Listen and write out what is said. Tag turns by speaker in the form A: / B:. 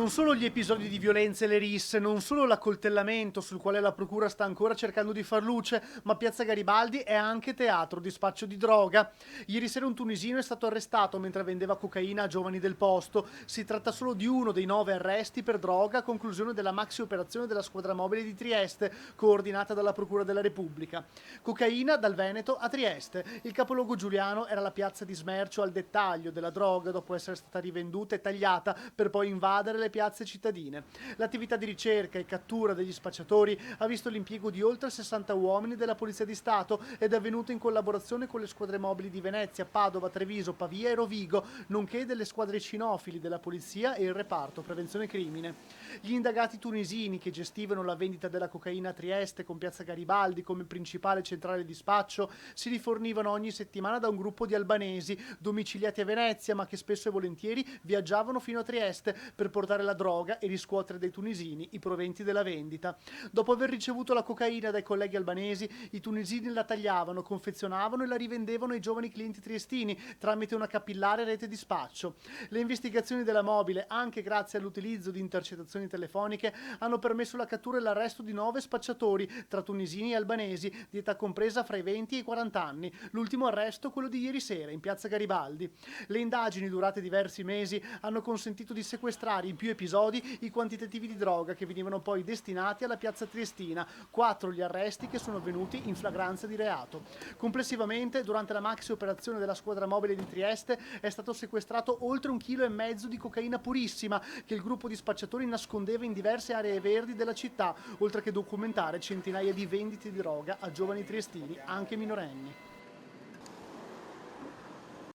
A: Non solo gli episodi di violenza e le risse, non solo l'accoltellamento sul quale la procura sta ancora cercando di far luce, ma Piazza Garibaldi è anche teatro di spaccio di droga. Ieri sera un tunisino è stato arrestato mentre vendeva cocaina a giovani del posto. Si tratta solo di uno dei 9 arresti per droga a conclusione della maxi operazione della squadra mobile di Trieste, coordinata dalla Procura della Repubblica. Cocaina dal Veneto a Trieste. Il capoluogo giuliano era la piazza di smercio al dettaglio della droga dopo essere stata rivenduta e tagliata per poi invadere le piazze cittadine. L'attività di ricerca e cattura degli spacciatori ha visto l'impiego di oltre 60 uomini della Polizia di Stato ed è avvenuto in collaborazione con le squadre mobili di Venezia, Padova, Treviso, Pavia e Rovigo, nonché delle squadre cinofili della Polizia e il reparto prevenzione crimine. Gli indagati tunisini che gestivano la vendita della cocaina a Trieste con Piazza Garibaldi come principale centrale di spaccio si rifornivano ogni settimana da un gruppo di albanesi domiciliati a Venezia ma che spesso e volentieri viaggiavano fino a Trieste per portare la droga e riscuotere dai tunisini i proventi della vendita. Dopo aver ricevuto la cocaina dai colleghi albanesi, i tunisini la tagliavano, confezionavano e la rivendevano ai giovani clienti triestini tramite una capillare rete di spaccio. Le investigazioni della mobile, anche grazie all'utilizzo di intercettazioni telefoniche, hanno permesso la cattura e l'arresto di 9 spacciatori tra tunisini e albanesi di età compresa fra i 20 e i 40 anni. L'ultimo arresto quello di ieri sera in Piazza Garibaldi. Le indagini durate diversi mesi hanno consentito di sequestrare in più episodi i quantitativi di droga che venivano poi destinati alla piazza triestina. 4 gli arresti che sono avvenuti in flagranza di reato. Complessivamente, durante la maxi operazione della squadra mobile di Trieste è stato sequestrato oltre 1,5 kg di cocaina purissima che il gruppo di spacciatori nascondeva in diverse aree verdi della città, oltre che documentare centinaia di vendite di droga a giovani triestini, anche minorenni.